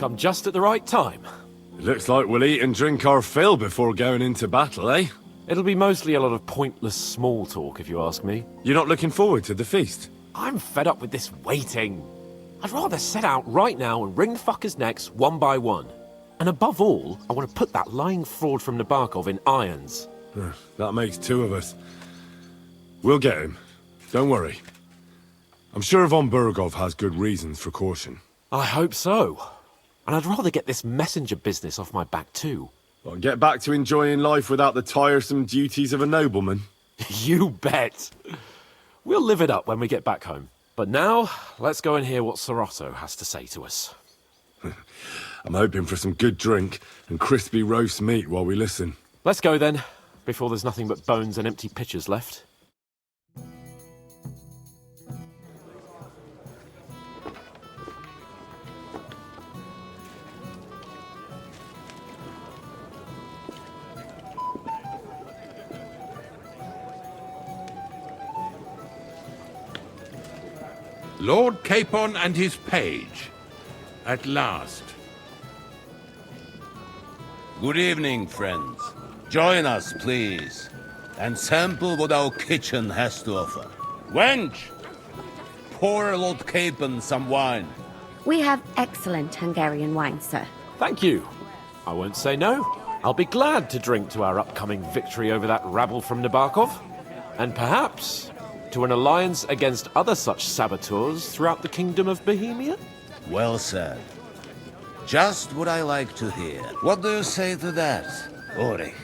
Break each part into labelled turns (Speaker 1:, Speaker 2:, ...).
Speaker 1: come just at the right time.
Speaker 2: It looks like we'll eat and drink our fill before going into battle, eh?
Speaker 1: It'll be mostly a lot of pointless small talk, if you ask me.
Speaker 2: You're not looking forward to the feast?
Speaker 1: I'm fed up with this waiting. I'd rather set out right now and wring fuckers' necks one by one. And above all, I want to put that lying fraud from Nabokov in irons.
Speaker 2: That makes two of us. We'll get him. Don't worry. I'm sure von Burgov has good reasons for caution.
Speaker 1: I hope so. And I'd rather get this messenger business off my back too.
Speaker 2: Well, get back to enjoying life without the tiresome duties of a nobleman.
Speaker 1: You bet. We'll live it up when we get back home. But now, let's go and hear what Sorotto has to say to us.
Speaker 2: I'm hoping for some good drink and crispy roast meat while we listen.
Speaker 1: Let's go then, before there's nothing but bones and empty pitchers left.
Speaker 3: Lord Capon and his page. At last.
Speaker 4: Good evening, friends. Join us, please, and sample what our kitchen has to offer. Wench! Pour Lord Capon some wine.
Speaker 5: We have excellent Hungarian wine, sir.
Speaker 1: Thank you. I won't say no. I'll be glad to drink to our upcoming victory over that rabble from Nabokov. And perhaps to an alliance against other such saboteurs throughout the Kingdom of Bohemia?
Speaker 4: Well said. Just what I like to hear. What do you say to that, Ulrich?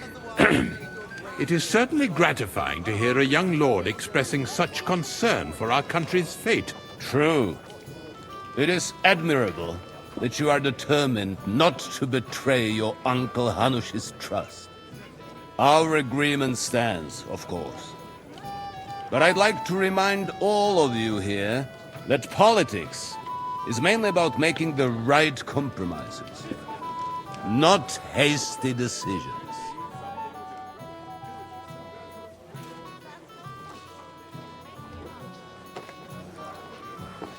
Speaker 3: It is certainly gratifying to hear a young lord expressing such concern for our country's fate.
Speaker 4: True. It is admirable that you are determined not to betray your Uncle Hanush's trust. Our agreement stands, of course. But I'd like to remind all of you here that politics is mainly about making the right compromises, not hasty decisions.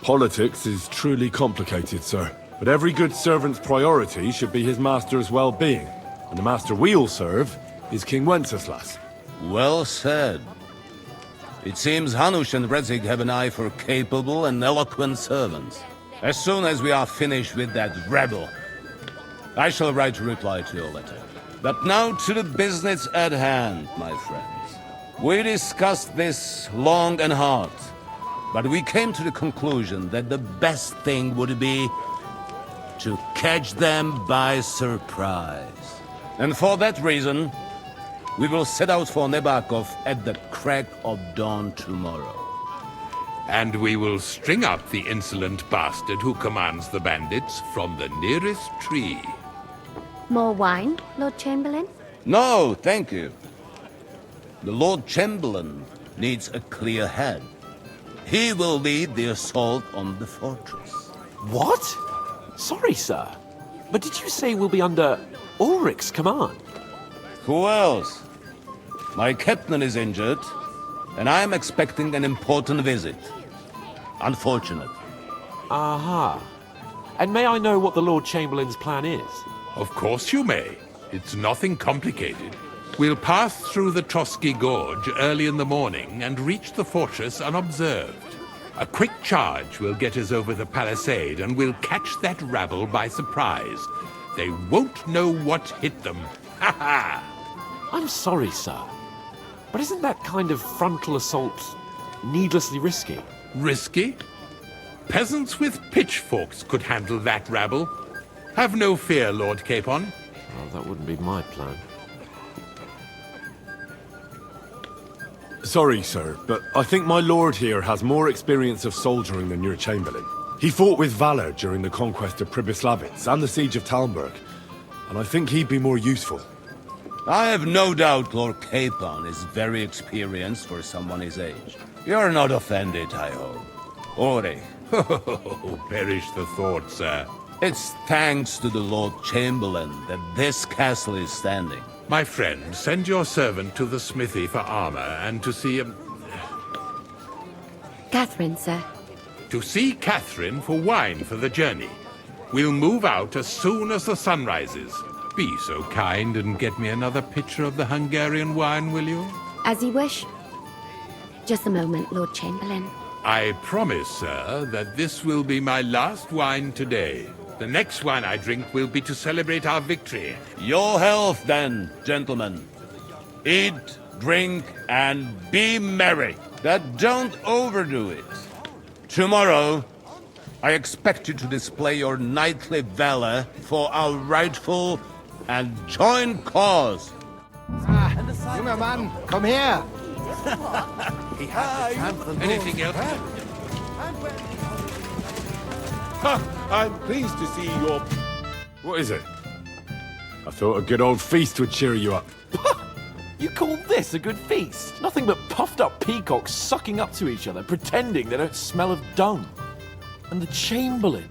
Speaker 2: Politics is truly complicated, sir. But every good servant's priority should be his master's well-being. And the master we'll serve is King Wenceslas.
Speaker 4: Well said. It seems Hanush and Redzig have an eye for capable and eloquent servants. As soon as we are finished with that rebel, I shall write a reply to your letter. But now to the business at hand, my friends. We discussed this long and hard, but we came to the conclusion that the best thing would be to catch them by surprise. And for that reason, we will set out for Nabokov at the crack of dawn tomorrow.
Speaker 3: And we will string up the insolent bastard who commands the bandits from the nearest tree.
Speaker 5: More wine, Lord Chamberlain?
Speaker 4: No, thank you. The Lord Chamberlain needs a clear head. He will lead the assault on the fortress.
Speaker 1: What? Sorry, sir. But did you say we'll be under Ulrich's command?
Speaker 4: Who else? My captain is injured, and I am expecting an important visit. Unfortunate.
Speaker 1: Aha. And may I know what the Lord Chamberlain's plan is?
Speaker 3: Of course you may. It's nothing complicated. We'll pass through the Trotsky Gorge early in the morning and reach the fortress unobserved. A quick charge will get us over the palisade and we'll catch that rabble by surprise. They won't know what hit them. Ha ha!
Speaker 1: I'm sorry, sir. But isn't that kind of frontal assault needlessly risky?
Speaker 3: Risky? Peasants with pitchforks could handle that rabble. Have no fear, Lord Capon.
Speaker 1: Well, that wouldn't be my plan.
Speaker 2: Sorry, sir, but I think my lord here has more experience of soldiering than your chamberlain. He fought with valor during the conquest of Pribyslavitz and the siege of Talmberg, and I think he'd be more useful.
Speaker 4: I have no doubt Lord Capon is very experienced for someone his age. You're not offended, I hope. Ulrich.
Speaker 3: Oh, perish the thought, sir.
Speaker 4: It's thanks to the Lord Chamberlain that this castle is standing.
Speaker 3: My friend, send your servant to the smithy for armor and to see
Speaker 5: Catherine, sir.
Speaker 3: To see Catherine for wine for the journey. We'll move out as soon as the sun rises. Be so kind and get me another pitcher of the Hungarian wine, will you?
Speaker 5: As you wish. Just a moment, Lord Chamberlain.
Speaker 3: I promise, sir, that this will be my last wine today. The next wine I drink will be to celebrate our victory.
Speaker 4: Your health, then, gentlemen. Eat, drink, and be merry. But don't overdo it. Tomorrow, I expect you to display your knightly valor for our rightful and joint cause.
Speaker 6: Junger Mann, komm her!
Speaker 3: Anything else?
Speaker 7: I'm pleased to see your...
Speaker 2: What is it? I thought a good old feast would cheer you up.
Speaker 1: You call this a good feast? Nothing but puffed up peacocks sucking up to each other, pretending they don't smell of dung. And the Chamberlain.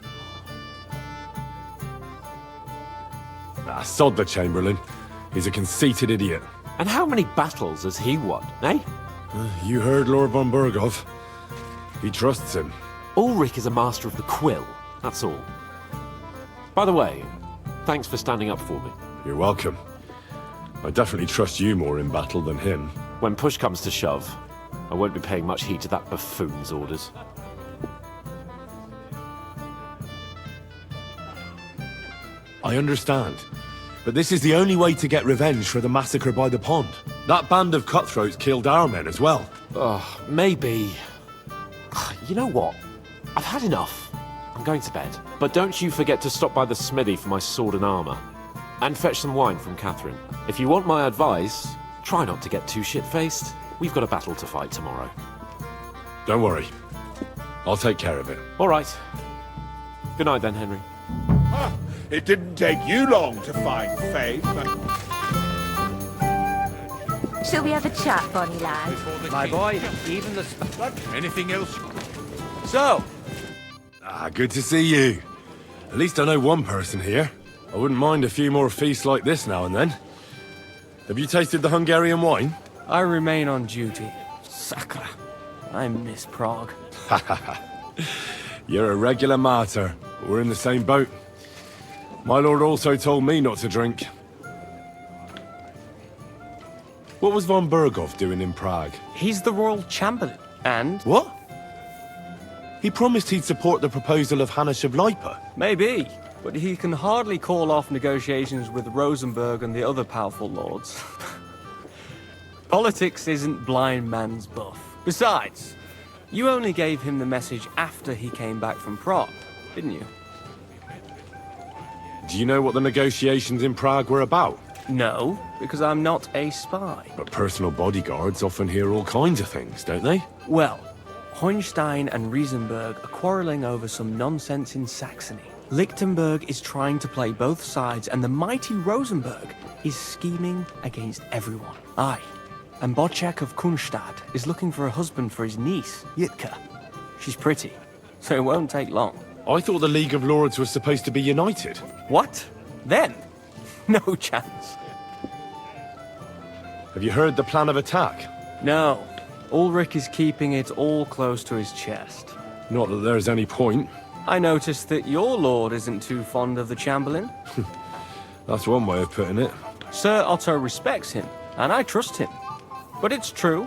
Speaker 2: Ah, sod the Chamberlain. He's a conceited idiot.
Speaker 1: And how many battles has he won, eh?
Speaker 2: You heard Lord von Burgov. He trusts him.
Speaker 1: Ulrich is a master of the quill, that's all. By the way, thanks for standing up for me.
Speaker 2: You're welcome. I definitely trust you more in battle than him.
Speaker 1: When push comes to shove, I won't be paying much heed to that buffoon's orders.
Speaker 2: I understand. But this is the only way to get revenge for the massacre by the pond. That band of cutthroats killed our men as well.
Speaker 1: Maybe... You know what? I've had enough. I'm going to bed. But don't you forget to stop by the smithy for my sword and armor. And fetch some wine from Catherine. If you want my advice, try not to get too shit-faced. We've got a battle to fight tomorrow.
Speaker 2: Don't worry. I'll take care of it.
Speaker 1: All right. Good night then, Henry.
Speaker 7: It didn't take you long to find fame.
Speaker 8: Shall we have a chat, Bonnie lad?
Speaker 6: My boy, even the...
Speaker 3: Anything else?
Speaker 6: So,
Speaker 2: Good to see you. At least I know one person here. I wouldn't mind a few more feasts like this now and then. Have you tasted the Hungarian wine?
Speaker 9: I remain on duty. Sacre. I miss Prague.
Speaker 2: You're a regular martyr. We're in the same boat. My lord also told me not to drink. What was von Burgov doing in Prague?
Speaker 9: He's the Royal Chamberlain. And?
Speaker 2: What? He promised he'd support the proposal of Hannes of Lipa.
Speaker 9: Maybe. But he can hardly call off negotiations with Rosenberg and the other powerful lords. Politics isn't blind man's buff. Besides, you only gave him the message after he came back from Prague, didn't you?
Speaker 2: Do you know what the negotiations in Prague were about?
Speaker 9: No, because I'm not a spy.
Speaker 2: But personal bodyguards often hear all kinds of things, don't they?
Speaker 9: Well, Hohenstein and Riesenberg are quarreling over some nonsense in Saxony. Lichtenberg is trying to play both sides, and the mighty Rosenberg is scheming against everyone. Aye, and Bocek of Kunstadt is looking for a husband for his niece, Yitka. She's pretty, so it won't take long.
Speaker 2: I thought the League of Lords was supposed to be united.
Speaker 9: What? Then? No chance.
Speaker 2: Have you heard the plan of attack?
Speaker 9: No. Ulrich is keeping it all close to his chest.
Speaker 2: Not that there's any point.
Speaker 9: I noticed that your lord isn't too fond of the Chamberlain.
Speaker 2: That's one way of putting it.
Speaker 9: Sir Otto respects him, and I trust him. But it's true,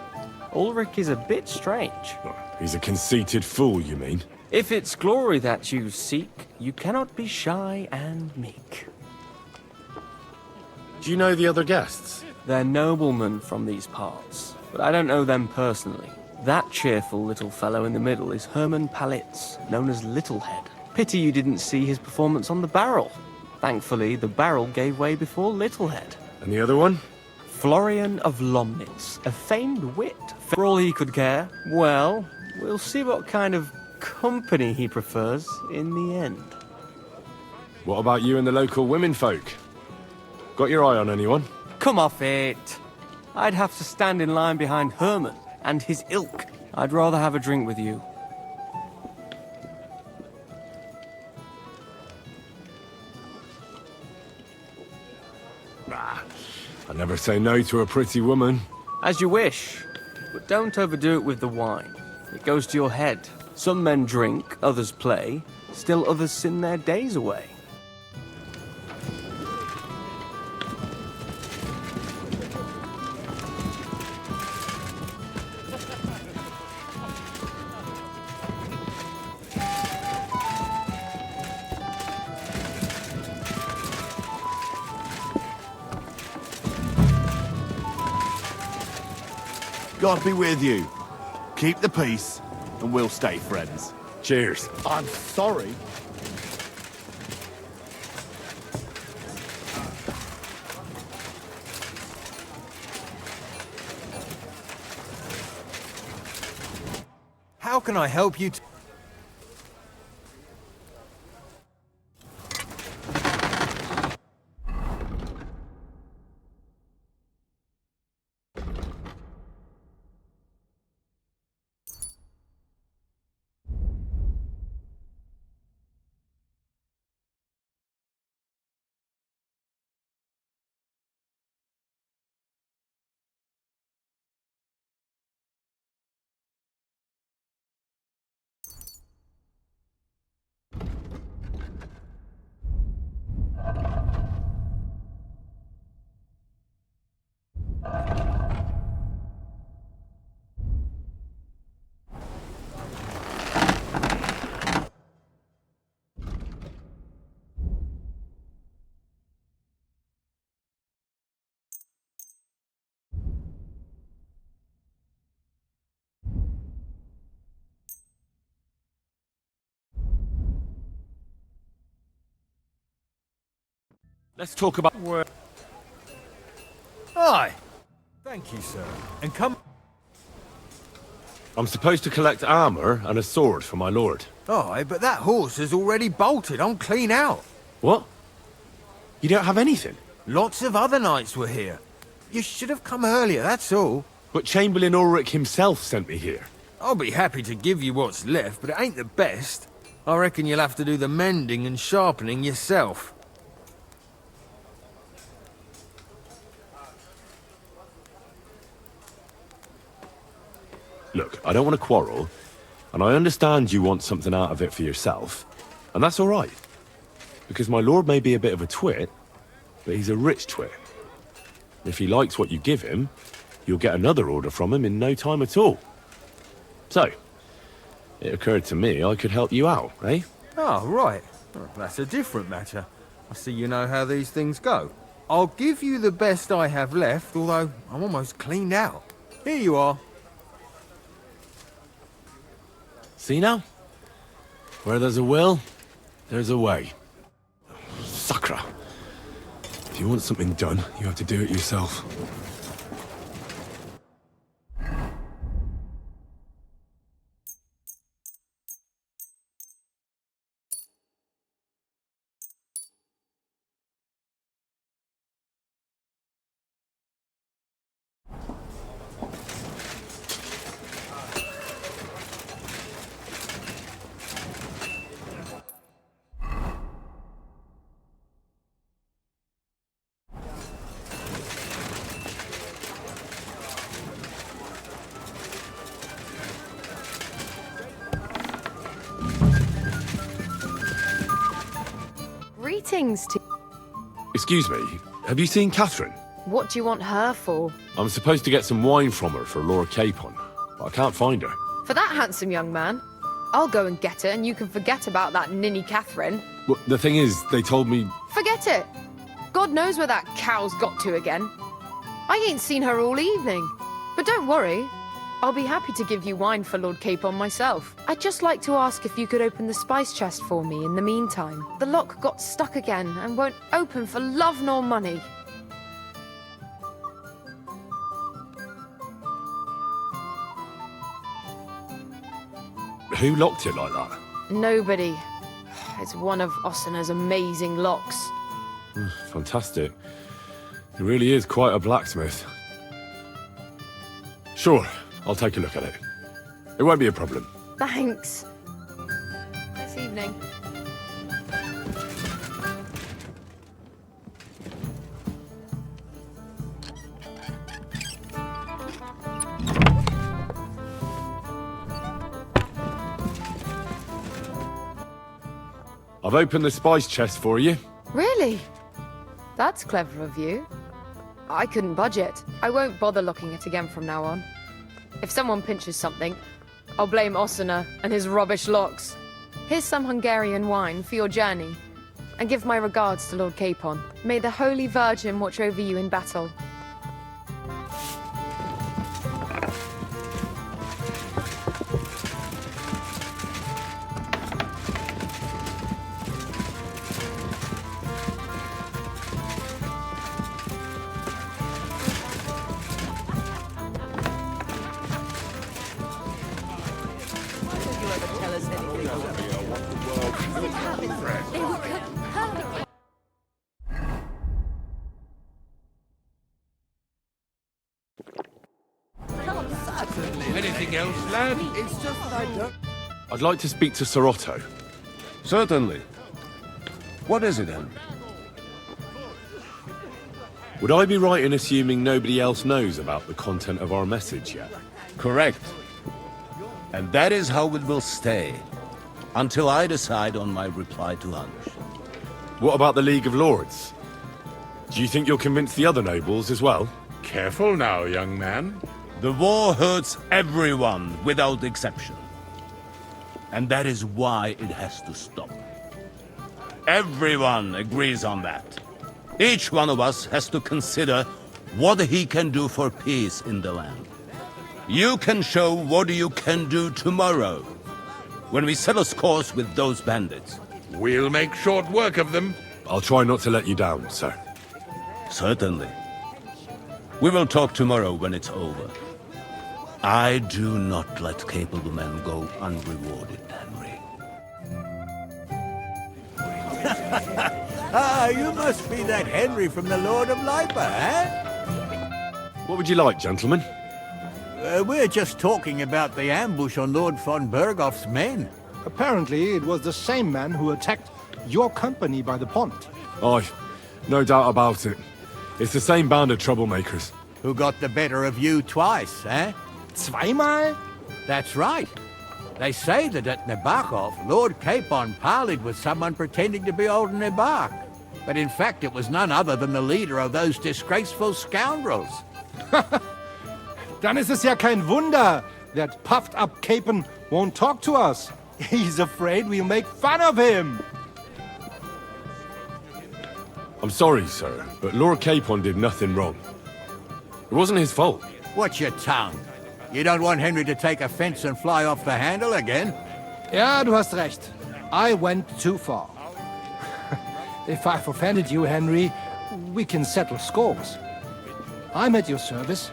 Speaker 9: Ulrich is a bit strange.
Speaker 2: He's a conceited fool, you mean?
Speaker 9: If it's glory that you seek, you cannot be shy and meek.
Speaker 2: Do you know the other guests?
Speaker 9: They're noblemen from these parts, but I don't know them personally. That cheerful little fellow in the middle is Hermann Palitz, known as Littlehead. Pity you didn't see his performance on the barrel. Thankfully, the barrel gave way before Littlehead.
Speaker 2: And the other one?
Speaker 9: Florian of Lomnitz, a famed wit. For all he could care, well, we'll see what kind of company he prefers in the end.
Speaker 2: What about you and the local women folk? Got your eye on anyone?
Speaker 9: Come off it. I'd have to stand in line behind Herman and his ilk. I'd rather have a drink with you.
Speaker 2: I never say no to a pretty woman.
Speaker 9: As you wish, but don't overdo it with the wine. It goes to your head. Some men drink, others play. Still others sin their days away.
Speaker 7: God be with you. Keep the peace, and we'll stay friends.
Speaker 2: Cheers.
Speaker 7: I'm sorry.
Speaker 6: How can I help you?
Speaker 2: Let's talk about...
Speaker 6: Aye. Thank you, sir. And come...
Speaker 2: I'm supposed to collect armor and a sword for my lord.
Speaker 6: Aye, but that horse has already bolted. I'm clean out.
Speaker 2: What? You don't have anything?
Speaker 6: Lots of other knights were here. You should have come earlier, that's all.
Speaker 2: But Chamberlain Ulrich himself sent me here.
Speaker 6: I'll be happy to give you what's left, but it ain't the best. I reckon you'll have to do the mending and sharpening yourself.
Speaker 2: Look, I don't want to quarrel, and I understand you want something out of it for yourself, and that's all right. Because my lord may be a bit of a twit, but he's a rich twit. If he likes what you give him, you'll get another order from him in no time at all. So, it occurred to me I could help you out, eh?
Speaker 6: Oh, right. Well, that's a different matter. I see you know how these things go. I'll give you the best I have left, although I'm almost cleaned out. Here you are.
Speaker 2: See now? Where there's a will, there's a way. Sakra. If you want something done, you have to do it yourself.
Speaker 10: Greetings to...
Speaker 2: Excuse me, have you seen Catherine?
Speaker 10: What do you want her for?
Speaker 2: I'm supposed to get some wine from her for Lord Capon, but I can't find her.
Speaker 10: For that handsome young man? I'll go and get her, and you can forget about that ninny Catherine.
Speaker 2: Well, the thing is, they told me...
Speaker 10: Forget it! God knows where that cow's got to again. I ain't seen her all evening. But don't worry, I'll be happy to give you wine for Lord Capon myself. I'd just like to ask if you could open the spice chest for me in the meantime. The lock got stuck again and won't open for love nor money.
Speaker 2: Who locked it like that?
Speaker 10: Nobody. It's one of Ossina's amazing locks.
Speaker 2: Fantastic. He really is quite a blacksmith. Sure, I'll take a look at it. It won't be a problem.
Speaker 10: Thanks. Nice evening.
Speaker 2: I've opened the spice chest for you.
Speaker 10: Really? That's clever of you. I couldn't budget. I won't bother locking it again from now on. If someone pinches something, I'll blame Osuna and his rubbish locks. Here's some Hungarian wine for your journey. And give my regards to Lord Capon. May the Holy Virgin watch over you in battle.
Speaker 3: Anything else, lad?
Speaker 6: It's just that I don't...
Speaker 2: I'd like to speak to Sir Otto.
Speaker 4: Certainly. What is it, then?
Speaker 2: Would I be right in assuming nobody else knows about the content of our message yet?
Speaker 4: Correct. And that is how it will stay, until I decide on my reply to Hanush.
Speaker 2: What about the League of Lords? Do you think you'll convince the other nobles as well?
Speaker 3: Careful now, young man.
Speaker 4: The war hurts everyone, without exception. And that is why it has to stop. Everyone agrees on that. Each one of us has to consider what he can do for peace in the land. You can show what you can do tomorrow, when we settle scores with those bandits.
Speaker 3: We'll make short work of them.
Speaker 2: I'll try not to let you down, sir.
Speaker 4: Certainly. We will talk tomorrow when it's over. I do not let capable men go unrewarded, Henry.
Speaker 11: Ah, you must be that Henry from the Lord of Lipa, eh?
Speaker 2: What would you like, gentlemen?
Speaker 11: We're just talking about the ambush on Lord von Bergoff's men.
Speaker 12: Apparently, it was the same man who attacked your company by the pond.
Speaker 2: Aye, no doubt about it. It's the same band of troublemakers.
Speaker 11: Who got the better of you twice, eh?
Speaker 12: Zweimal?
Speaker 11: That's right. They say that at Nabokov, Lord Capon parleyed with someone pretending to be old Nabok. But in fact, it was none other than the leader of those disgraceful scoundrels.
Speaker 12: Dann ist es ja kein Wunder that puffed-up Capon won't talk to us. He's afraid we'll make fun of him.
Speaker 2: I'm sorry, sir, but Lord Capon did nothing wrong. It wasn't his fault.
Speaker 11: Watch your tongue. You don't want Henry to take offense and fly off the handle again?
Speaker 12: Ja, du hast recht. I went too far. If I've offended you, Henry, we can settle scores. I'm at your service.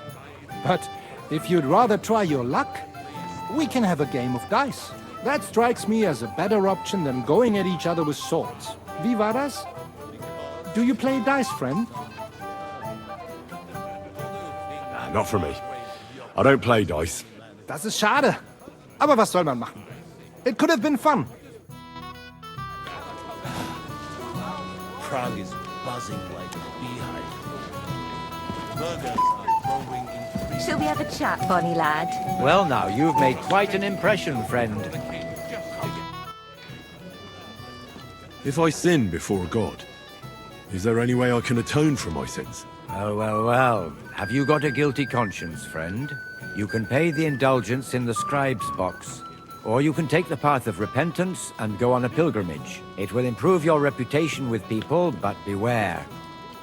Speaker 12: But if you'd rather try your luck, we can have a game of dice. That strikes me as a better option than going at each other with swords. Wie war das? Do you play dice, friend?
Speaker 2: Nah, not for me. I don't play dice.
Speaker 12: Das ist schade. Aber was soll man machen? It could have been fun.
Speaker 4: Prague is buzzing like a beehive. Burgers are growing in...
Speaker 8: Shall we have a chat, Bonnie lad?
Speaker 13: Well now, you've made quite an impression, friend.
Speaker 2: If I sin before God, is there any way I can atone for my sins?
Speaker 13: Oh, well, well. Have you got a guilty conscience, friend? You can pay the indulgence in the scribe's box. Or you can take the path of repentance and go on a pilgrimage. It will improve your reputation with people, but beware.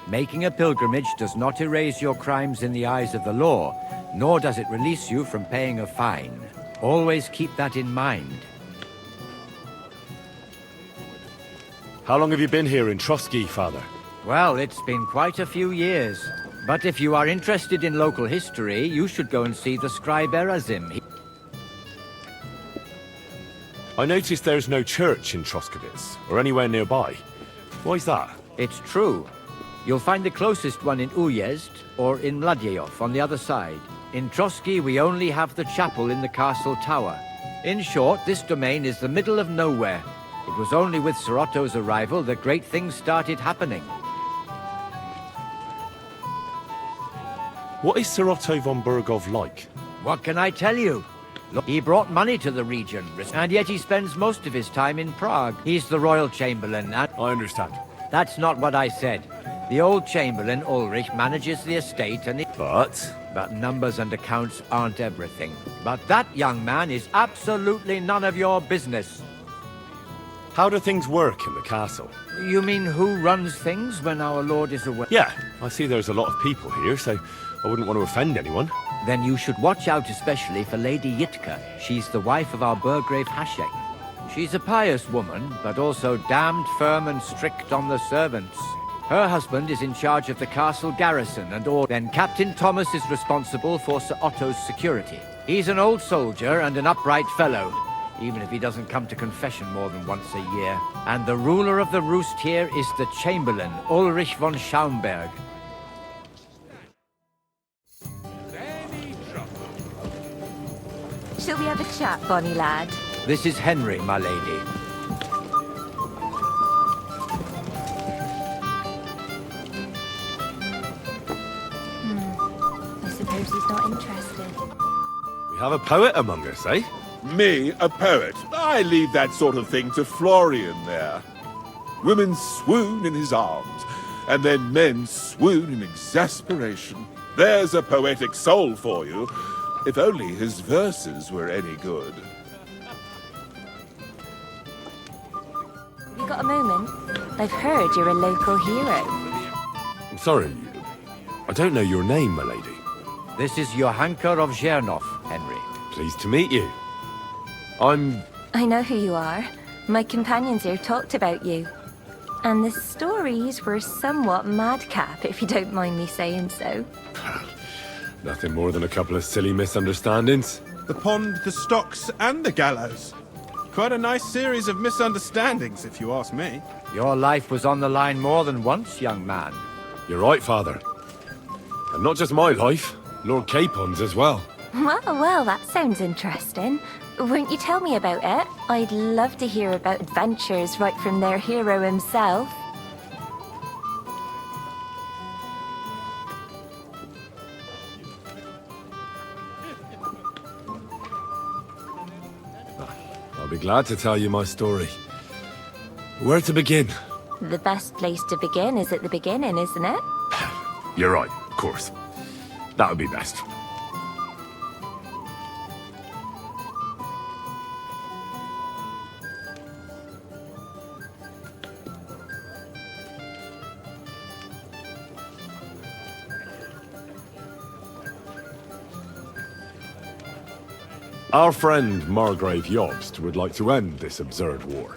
Speaker 13: Making a pilgrimage does not erase your crimes in the eyes of the law, nor does it release you from paying a fine. Always keep that in mind.
Speaker 2: How long have you been here in Trotsky, Father?
Speaker 13: Well, it's been quite a few years. But if you are interested in local history, you should go and see the scribe Erazim.
Speaker 2: I noticed there's no church in Troskowitz, or anywhere nearby. Why is that?
Speaker 13: It's true. You'll find the closest one in Uyezd, or in Mladyeyov on the other side. In Trotsky, we only have the chapel in the castle tower. In short, this domain is the middle of nowhere. It was only with Sir Otto's arrival that great things started happening.
Speaker 2: What is Sir Otto von Bergov like?
Speaker 13: What can I tell you? He brought money to the region, and yet he spends most of his time in Prague. He's the royal chamberlain, and...
Speaker 2: I understand.
Speaker 13: That's not what I said. The old chamberlain, Ulrich, manages the estate and...
Speaker 2: But
Speaker 13: numbers and accounts aren't everything. But that young man is absolutely none of your business.
Speaker 2: how do things work in the castle?
Speaker 13: You mean who runs things when our lord is away?
Speaker 2: Yeah, I see there's a lot of people here, so I wouldn't want to offend anyone.
Speaker 13: Then you should watch out especially for Lady Yitka. She's the wife of our Burgrave Hashek. She's a pious woman, but also damned firm and strict on the servants. Her husband is in charge of the castle garrison and all. Then Captain Thomas is responsible for Sir Otto's security. He's an old soldier and an upright fellow, even if he doesn't come to confession more than once a year. And the ruler of the roost here is the Chamberlain, Ulrich von Schaumburg.
Speaker 8: Shall we have a chat, bonny lad?
Speaker 13: This is Henry, my lady.
Speaker 8: I suppose he's not interested.
Speaker 2: We have a poet among us, eh?
Speaker 14: Me, a poet? I leave that sort of thing to Florian there. Women swoon in his arms, and then men swoon in exasperation. There's a poetic soul for you, if only his verses were any good.
Speaker 8: Have you got a moment? I've heard you're a local hero.
Speaker 2: I'm sorry, I don't know your name, my lady.
Speaker 13: This is Johanka of Zhernov, Henry.
Speaker 2: Pleased to meet you.
Speaker 8: I know who you are. My companions here talked about you. And the stories were somewhat madcap, if you don't mind me saying so.
Speaker 2: Nothing more than a couple of silly misunderstandings.
Speaker 7: The pond, the stocks, and the gallows. Quite a nice series of misunderstandings, if you ask me.
Speaker 13: Your life was on the line more than once, young man.
Speaker 2: You're right, Father. And not just my life, Lord Capon's as well.
Speaker 8: Well, that sounds interesting. Won't you tell me about it? I'd love to hear about adventures right from their hero himself.
Speaker 2: I'll be glad to tell you my story. Where to begin?
Speaker 8: The best place to begin is at the beginning, isn't it?
Speaker 2: You're right, of course. That would be best. Our friend Margrave Jobst would like to end this absurd war.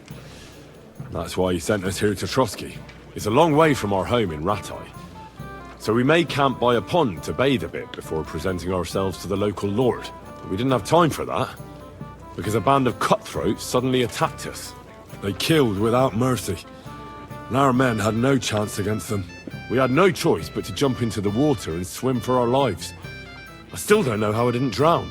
Speaker 2: That's why he sent us here to Trotsky. It's a long way from our home in Ratai. So we made camp by a pond to bathe a bit before presenting ourselves to the local lord. But we didn't have time for that, because a band of cutthroats suddenly attacked us. They killed without mercy, and our men had no chance against them. We had no choice but to jump into the water and swim for our lives. I still don't know how I didn't drown.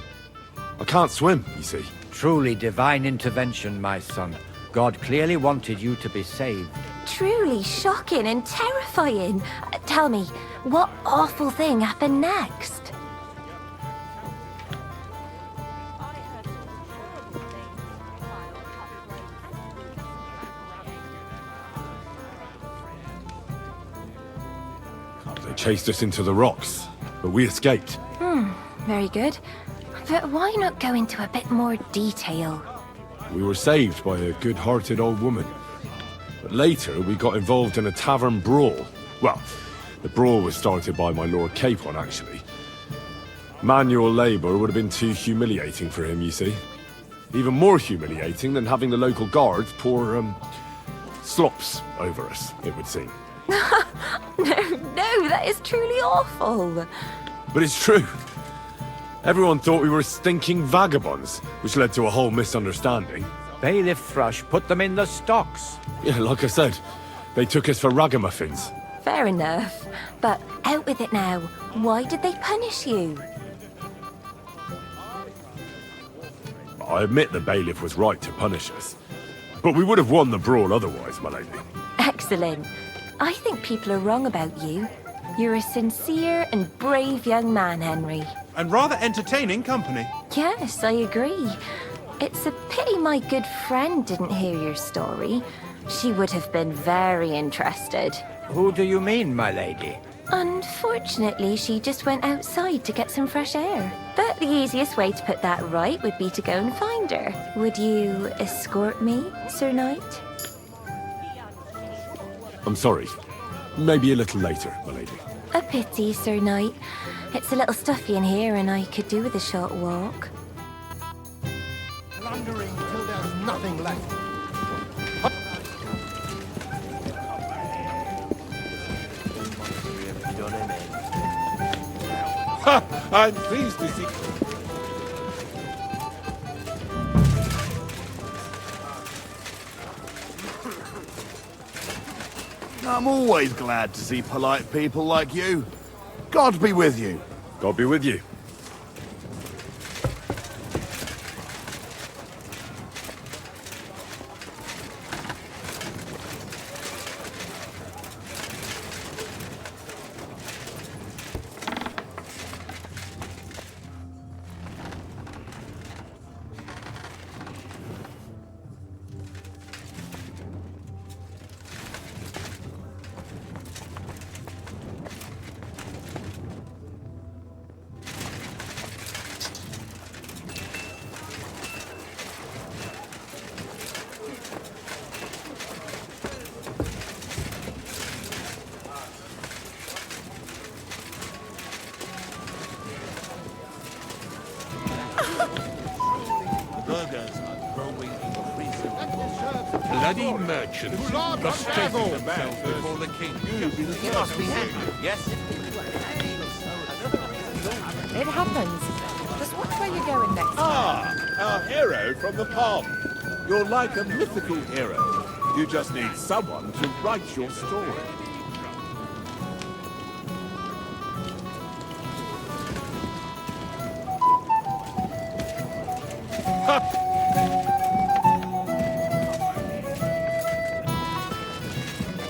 Speaker 2: I can't swim, you see.
Speaker 13: Truly divine intervention, my son. God clearly wanted you to be saved.
Speaker 8: Truly shocking and terrifying. Tell me, what awful thing happened next?
Speaker 2: They chased us into the rocks, but we escaped.
Speaker 8: Very good. But why not go into a bit more detail?
Speaker 2: We were saved by a good-hearted old woman. But later, we got involved in a tavern brawl. Well, the brawl was started by my Lord Capon, actually. Manual labor would have been too humiliating for him, you see. Even more humiliating than having the local guards pour, slops over us, it would seem.
Speaker 8: No, that is truly awful.
Speaker 2: But it's true. Everyone thought we were stinking vagabonds, which led to a whole misunderstanding.
Speaker 13: Bailiff Thrush put them in the stocks.
Speaker 2: Yeah, like I said, they took us for ragamuffins.
Speaker 8: Fair enough. But out with it now. Why did they punish you?
Speaker 2: I admit the bailiff was right to punish us. But we would have won the brawl otherwise, my lady.
Speaker 8: Excellent. I think people are wrong about you. You're a sincere and brave young man, Henry.
Speaker 7: And rather entertaining company.
Speaker 8: Yes, I agree. It's a pity my good friend didn't hear your story. She would have been very interested.
Speaker 13: Who do you mean, my lady?
Speaker 8: Unfortunately, she just went outside to get some fresh air. But the easiest way to put that right would be to go and find her. Would you escort me, Sir Knight?
Speaker 2: I'm sorry. Maybe a little later, my lady.
Speaker 8: A pity, Sir Knight. It's a little stuffy in here and I could do with a short walk.
Speaker 12: Plundering till there's nothing left.
Speaker 14: Ha! I'm pleased to see...
Speaker 15: I'm always glad to see polite people like you. God be with you.
Speaker 2: God be with you.
Speaker 3: Bloody merchants prostrating themselves before the king.
Speaker 16: He must be Henry, yes?
Speaker 10: It happens. Just watch where you're going next.
Speaker 14: Ah, our hero from the pond. You're like a mythical hero. You just need someone to write your story.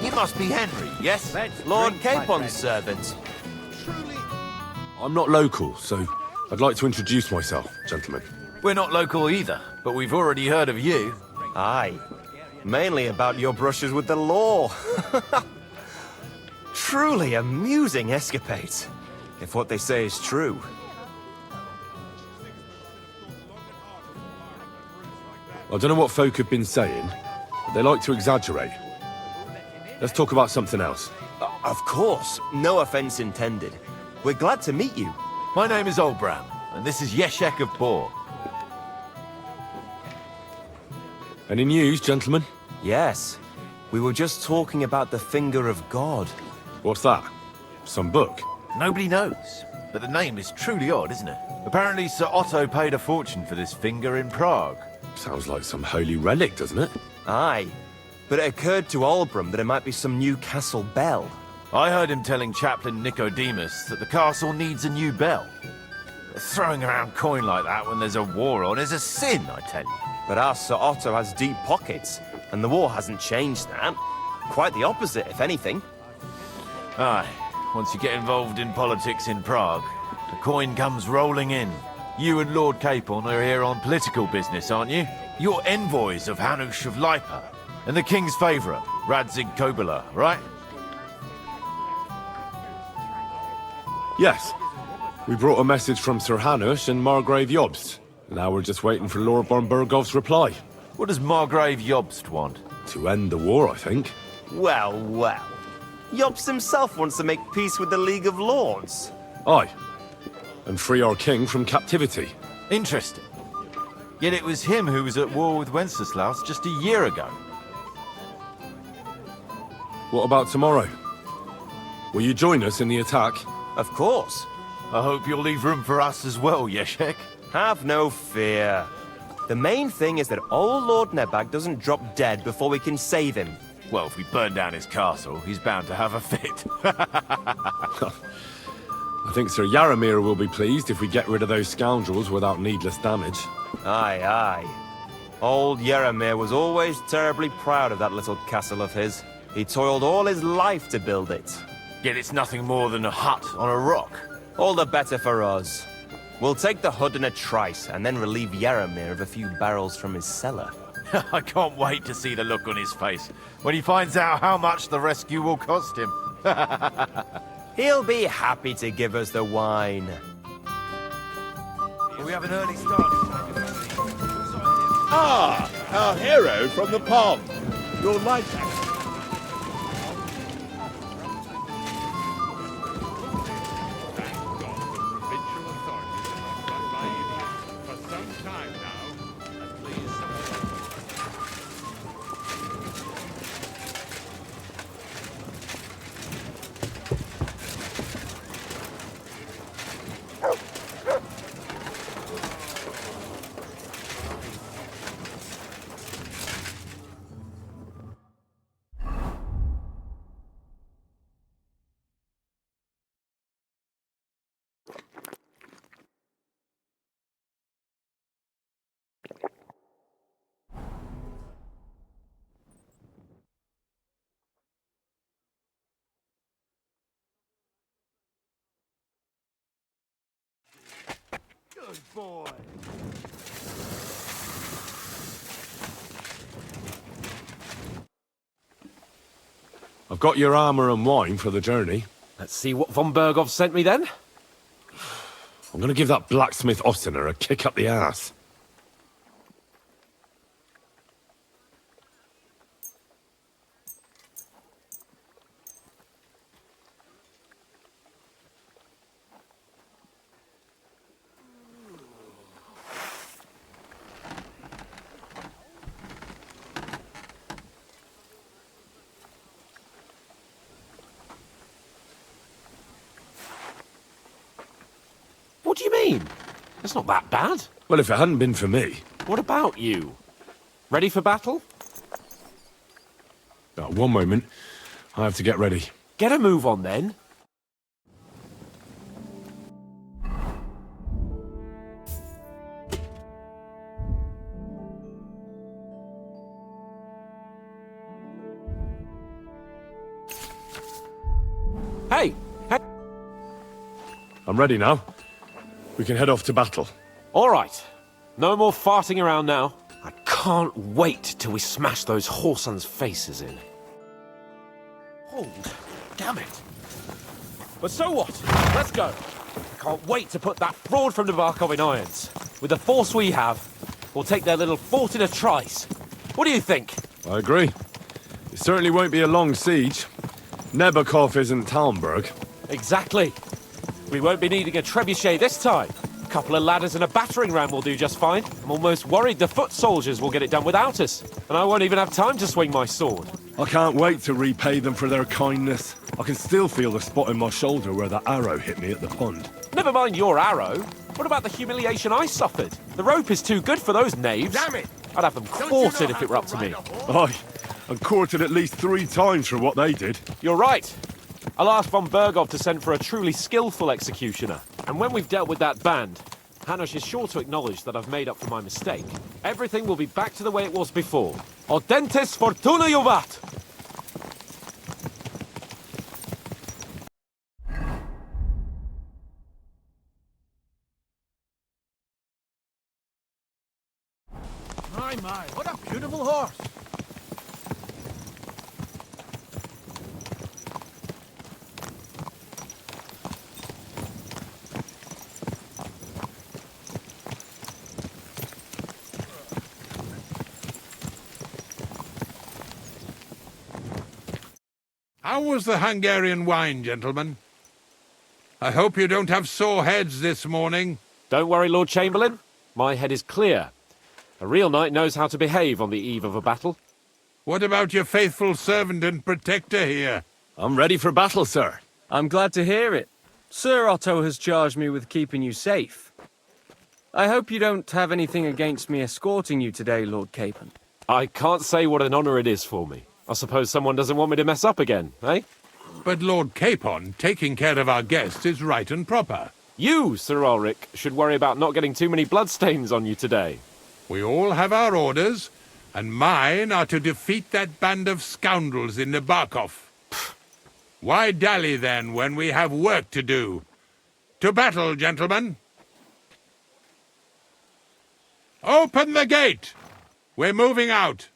Speaker 16: You must be Henry, yes? Lord Capon's servant.
Speaker 2: I'm not local, so I'd like to introduce myself, gentlemen.
Speaker 16: We're not local either, but we've already heard of you.
Speaker 17: Aye. Mainly about your brushes with the law. Truly amusing escapades, if what they say is true.
Speaker 2: I don't know what folk have been saying, but they like to exaggerate. Let's talk about something else.
Speaker 17: Of course, no offense intended. We're glad to meet you.
Speaker 16: My name is Olbram, and this is Yeshek of Bor.
Speaker 2: Any news, gentlemen?
Speaker 17: Yes. We were just talking about the Finger of God.
Speaker 2: What's that? Some book?
Speaker 16: Nobody knows, but the name is truly odd, isn't it? Apparently Sir Otto paid a fortune for this finger in Prague.
Speaker 2: Sounds like some holy relic, doesn't it?
Speaker 17: Aye. But it occurred to Olbram that it might be some new castle bell.
Speaker 16: I heard him telling Chaplain Nicodemus that the castle needs a new bell. Throwing around coin like that when there's a war on is a sin, I tell you.
Speaker 17: But our Sir Otto has deep pockets, and the war hasn't changed that. Quite the opposite, if anything.
Speaker 16: Aye, once you get involved in politics in Prague, the coin comes rolling in. You and Lord Capon are here on political business, aren't you? You're envoys of Hanush of Lipa, and the king's favourite, Radzig Kobyla, right?
Speaker 2: Yes. We brought a message from Sir Hanush and Margrave Jobst. Now we're just waiting for Lord Bornbergov's reply.
Speaker 16: What does Margrave Jobst want?
Speaker 2: To end the war, I think.
Speaker 17: Well, well. Jobst himself wants to make peace with the League of Lords.
Speaker 2: Aye. And free our king from captivity.
Speaker 16: Interesting. Yet it was him who was at war with Wenceslaus just a year ago.
Speaker 2: What about tomorrow? Will you join us in the attack?
Speaker 17: Of course.
Speaker 16: I hope you'll leave room for us as well, Yeshek.
Speaker 17: Have no fear. The main thing is that old Lord Nebag doesn't drop dead before we can save him.
Speaker 16: Well, if we burn down his castle, he's bound to have a fit.
Speaker 2: I think Sir Yaramir will be pleased if we get rid of those scoundrels without needless damage.
Speaker 17: Aye, aye. Old Yaramir was always terribly proud of that little castle of his. He toiled all his life to build it.
Speaker 16: Yet it's nothing more than a hut on a rock.
Speaker 17: All the better for us. We'll take the hood in a trice, and then relieve Yaramir of a few barrels from his cellar.
Speaker 16: I can't wait to see the look on his face when he finds out how much the rescue will cost him.
Speaker 17: He'll be happy to give us the wine.
Speaker 16: We have an early start.
Speaker 14: Ah, our hero from the pond. Your light.
Speaker 15: Good boy.
Speaker 2: I've got your armor and wine for the journey.
Speaker 1: Let's see what von Berghoff sent me then.
Speaker 2: I'm gonna give that blacksmith Ostiner a kick up the ass.
Speaker 1: What do you mean? It's not that bad.
Speaker 2: Well, if it hadn't been for me...
Speaker 1: What about you? Ready for battle?
Speaker 2: One moment. I have to get ready.
Speaker 1: Get a move on then. Hey! Hey!
Speaker 2: I'm ready now. We can head off to battle.
Speaker 1: All right. No more farting around now. I can't wait till we smash those whoresons' faces in. Oh, damn it. But so what? Let's go. I can't wait to put that fraud from Nabokov in irons. With the force we have, we'll take their little fort in a trice. What do you think?
Speaker 2: I agree. It certainly won't be a long siege. Nabokov isn't Talmberg.
Speaker 1: Exactly. We won't be needing a trebuchet this time. A couple of ladders and a battering ram will do just fine. I'm almost worried the foot soldiers will get it done without us. And I won't even have time to swing my sword.
Speaker 2: I can't wait to repay them for their kindness. I can still feel the spot in my shoulder where the arrow hit me at the pond.
Speaker 1: Never mind your arrow. What about the humiliation I suffered? The rope is too good for those knaves.
Speaker 15: Damn it!
Speaker 1: I'd have them quartered if it were up to me.
Speaker 2: Aye, and quartered at least 3 times for what they did.
Speaker 1: You're right. I'll ask von Berghoff to send for a truly skillful executioner. And when we've dealt with that band, Hanush is sure to acknowledge that I've made up for my mistake. Everything will be back to the way it was before. Audentes fortuna juvat!
Speaker 15: My, what a beautiful horse!
Speaker 3: How was the Hungarian wine, gentlemen? I hope you don't have sore heads this morning.
Speaker 1: Don't worry, Lord Chamberlain. My head is clear. A real knight knows how to behave on the eve of a battle.
Speaker 3: What about your faithful servant and protector here?
Speaker 2: I'm ready for battle, sir.
Speaker 9: I'm glad to hear it. Sir Otto has charged me with keeping you safe. I hope you don't have anything against me escorting you today, Lord Capon.
Speaker 1: I can't say what an honor it is for me. I suppose someone doesn't want me to mess up again, eh?
Speaker 3: But Lord Capon, taking care of our guests is right and proper.
Speaker 1: You, Sir Ulrich, should worry about not getting too many bloodstains on you today.
Speaker 3: We all have our orders, and mine are to defeat that band of scoundrels in Nabokov. Why dally, then, when we have work to do? To battle, gentlemen! Open the gate! We're moving out.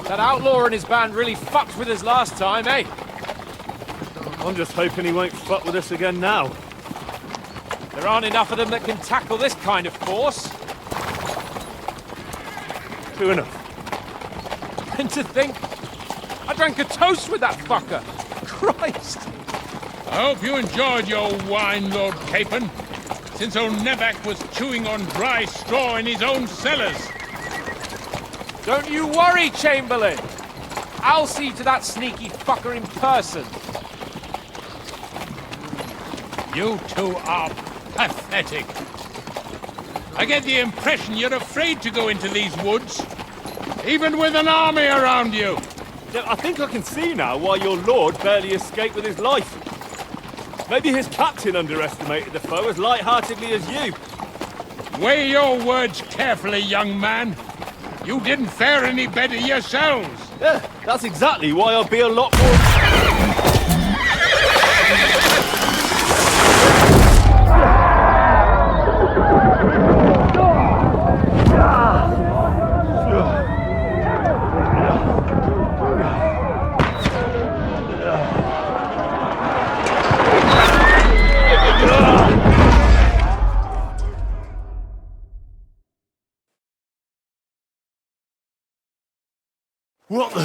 Speaker 1: That outlaw and his band really fucked with us last time, eh?
Speaker 18: I'm just hoping he won't fuck with us again now.
Speaker 1: There aren't enough of them that can tackle this kind of force.
Speaker 18: True enough.
Speaker 1: And to think, I drank a toast with that fucker. Christ!
Speaker 3: I hope you enjoyed your wine, Lord Capon, since old Nevac was chewing on dry straw in his own cellars.
Speaker 1: Don't you worry, Chamberlain. I'll see to that sneaky fucker in person.
Speaker 3: You two are pathetic. I get the impression you're afraid to go into these woods, even with an army around you.
Speaker 18: I think I can see now why your lord barely escaped with his life. Maybe his captain underestimated the foe as light-heartedly as you.
Speaker 3: Weigh your words carefully, young man. You didn't fare any better yourselves.
Speaker 18: Yeah, that's exactly why I'll be a lot more...
Speaker 2: What the...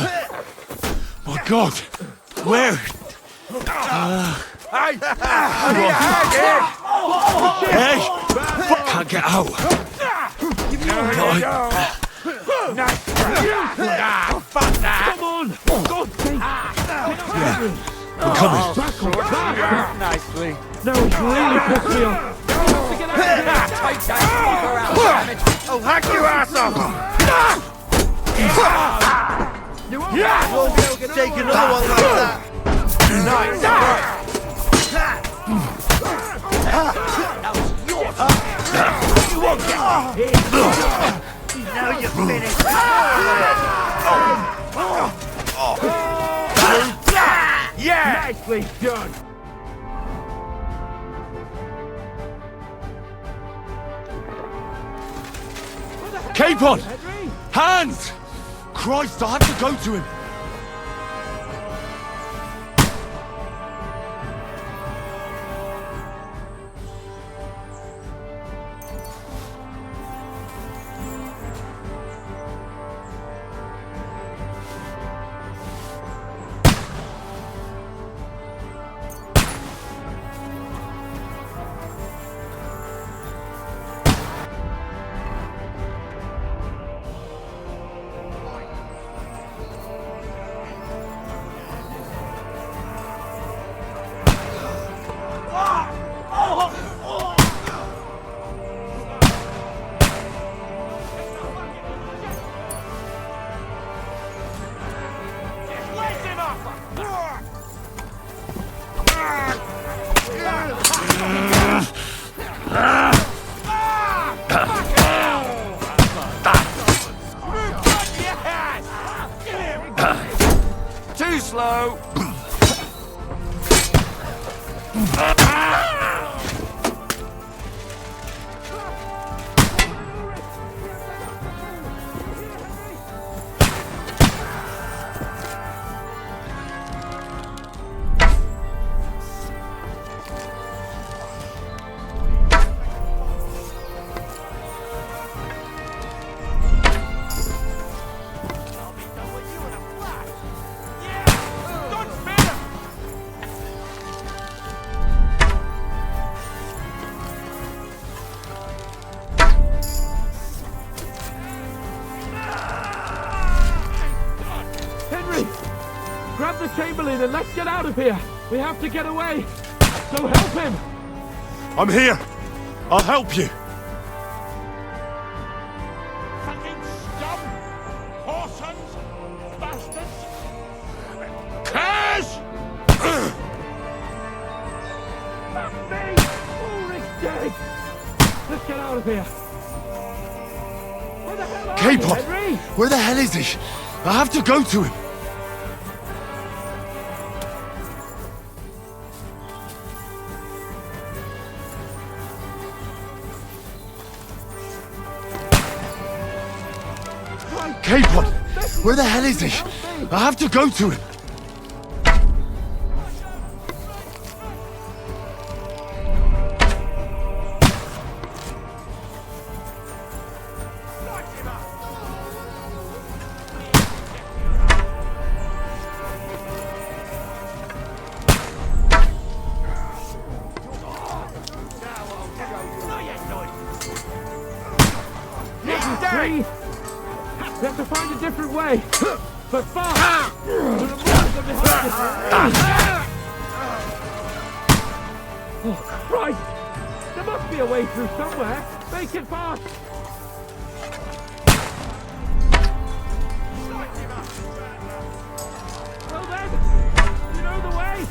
Speaker 2: My God! Where?
Speaker 11: Hey!
Speaker 2: Hey! Can't get out.
Speaker 11: Fuck that!
Speaker 18: Come on!
Speaker 2: We're coming.
Speaker 11: Nicely.
Speaker 18: No, it's really pissed me off.
Speaker 11: Take that fucker out, damn it!
Speaker 15: I'll hack your ass off!
Speaker 11: You won't be able to get
Speaker 15: Take another one like that!
Speaker 11: Nice!
Speaker 15: You won't get me! Now you're finished!
Speaker 11: Yeah! Nicely done!
Speaker 2: Capon! Hands! Christ, I had to go to him!
Speaker 16: slow.
Speaker 18: Grab the Chamberlain and let's get out of here. We have to get away. So help him.
Speaker 2: I'm here. I'll help you.
Speaker 3: Fucking scum! Whoresons! Bastards! Curse!
Speaker 18: That's me! Ulrich's dead! Let's get out of here. Where the hell are you,
Speaker 2: Capon!
Speaker 18: Henry?
Speaker 2: Where the hell is he? I have to go to him. Capon! Where the hell is he? I have to go to him.
Speaker 18: We have to find a different way. But fast! To the monster behind us! Oh, Christ! There must be a way through somewhere. Make it fast! Well then, you know the way?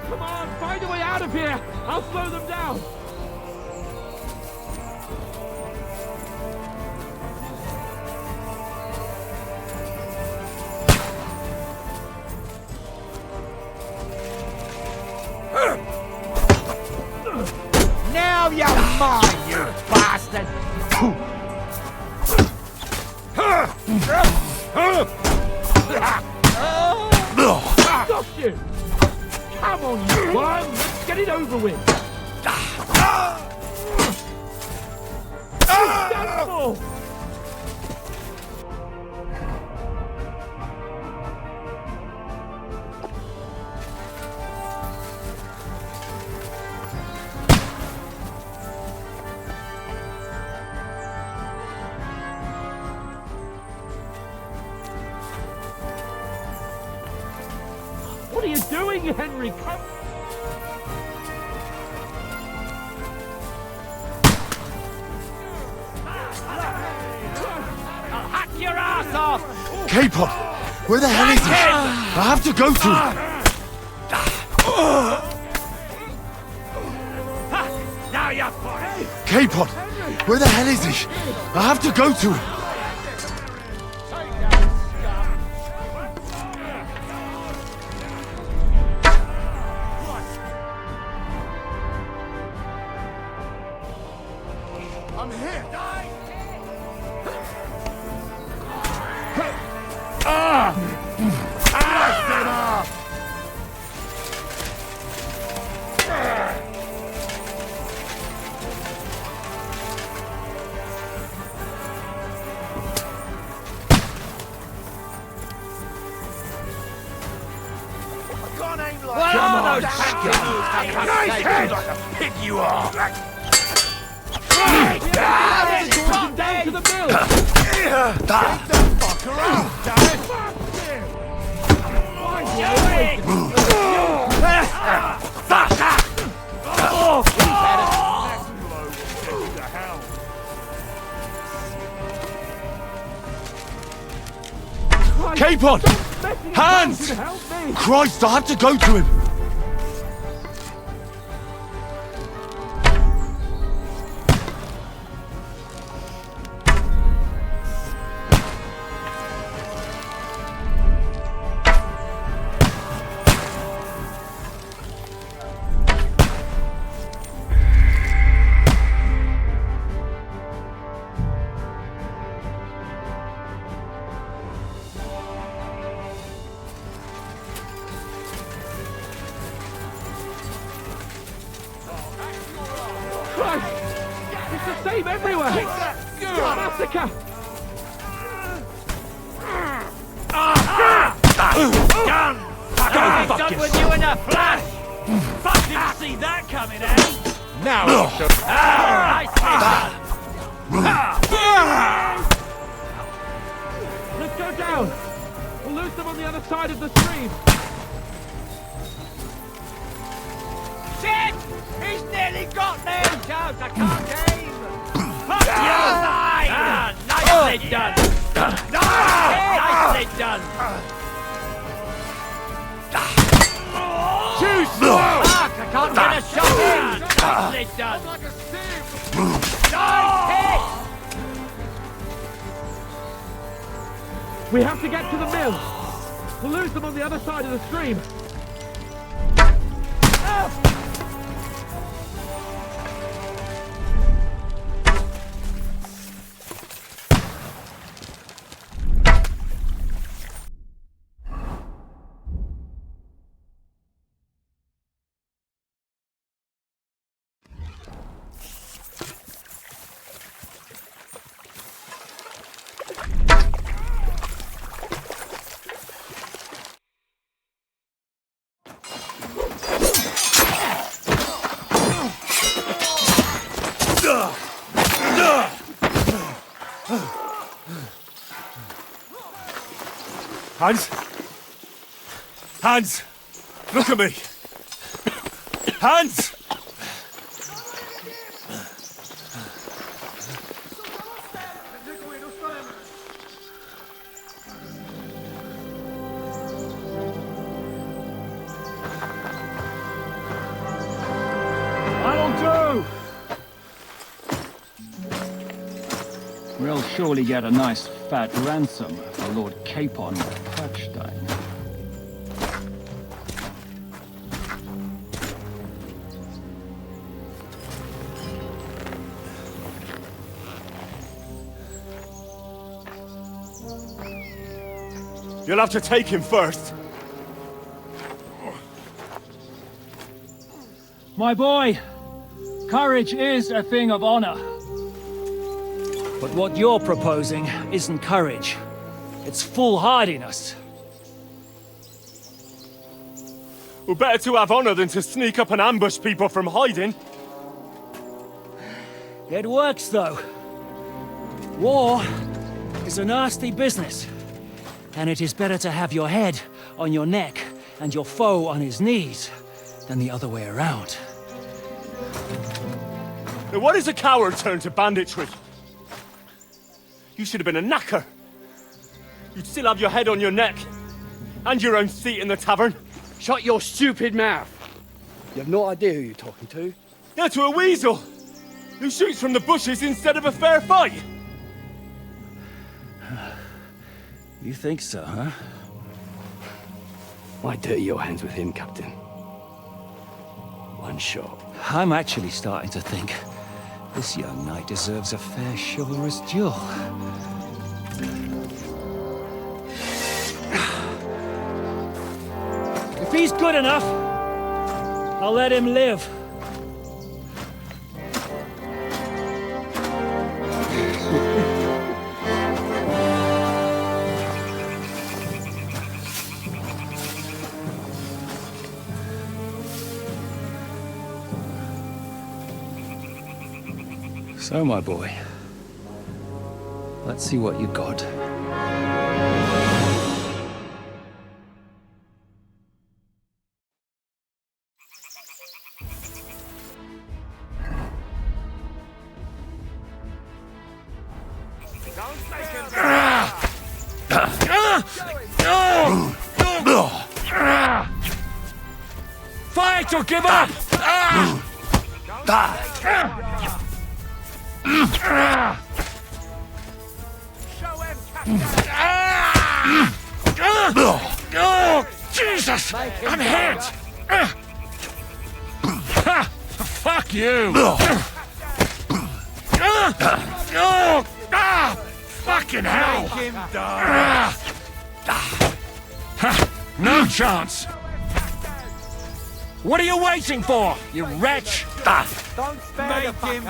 Speaker 18: Come on, find a way out of here! I'll slow them down!
Speaker 11: Now you're mine, you bastard!
Speaker 18: Stop you! Come on, you worm! Let's get it over with! It's done for! What are you doing, Henry? Come...
Speaker 11: I'll hack your ass off!
Speaker 2: Capon! Where the hell is he? I have to go to him.
Speaker 11: Now you're for it!
Speaker 2: Capon! Where the hell is he? I have to go to him.
Speaker 15: I'm here.
Speaker 11: Come on,
Speaker 16: Pick you off!
Speaker 18: Down to the mill!
Speaker 15: Fucker out,
Speaker 2: Capon! Hands! Christ, I have to go to him!
Speaker 18: Flame everywhere! Massacre!
Speaker 19: Done! I'll be done with you in a flash! Fuck, didn't see that coming, eh?
Speaker 3: Now
Speaker 18: Let's go down! We'll lose them on the other side of the stream!
Speaker 19: Shit! He's nearly got me! Charles, I can't aim! Fuck you! Nicely done! Nicely done!
Speaker 18: Choose!
Speaker 19: Fuck, I can't get a shot in! Nicely done! Nice hit!
Speaker 18: We have to get to the mill! We'll lose them on the other side of the stream! Hans? Hans! Look at me! Hans!
Speaker 20: That'll do! We'll surely get a nice fat ransom for Lord Capon of Perchstein.
Speaker 18: You'll have to take him first.
Speaker 20: My boy, courage is a thing of honor. But what you're proposing isn't courage. It's foolhardiness.
Speaker 18: Well, better to have honor than to sneak up and ambush people from hiding.
Speaker 20: It works, though. War is a nasty business. And it is better to have your head on your neck and your foe on his knees than the other way around.
Speaker 18: Now, what is a coward turn to banditry? You should have been a knacker. You'd still have your head on your neck. And your own seat in the tavern.
Speaker 21: Shut your stupid mouth. You have no idea who you're talking to.
Speaker 18: Yeah, to a weasel. Who shoots from the bushes instead of a fair fight.
Speaker 20: You think so, huh?
Speaker 21: Why dirty your hands with him, Captain? One shot.
Speaker 20: I'm actually starting to think this young knight deserves a fair chivalrous duel. If he's good enough, I'll let him live. So, my boy, let's see what you got.
Speaker 19: Fight or give up! Oh, Jesus! I'm hit! Fuck you! Fucking hell! No chance! What are you waiting for, you wretch? Don't spare the
Speaker 11: Make him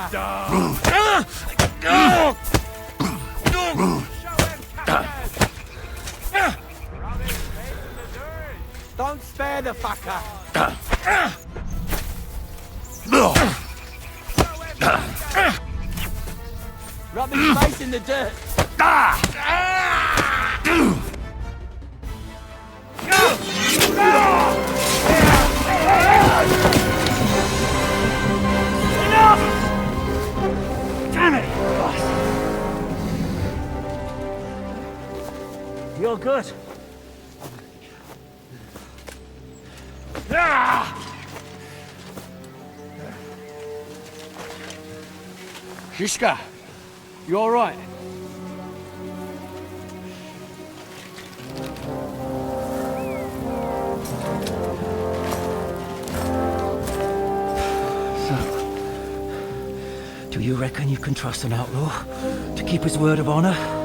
Speaker 19: Don't spare the fucker. Rub his face in the dirt.
Speaker 20: Damn it! You're good.
Speaker 21: Shishka, you all right?
Speaker 20: Do you reckon you can trust an outlaw to keep his word of honor?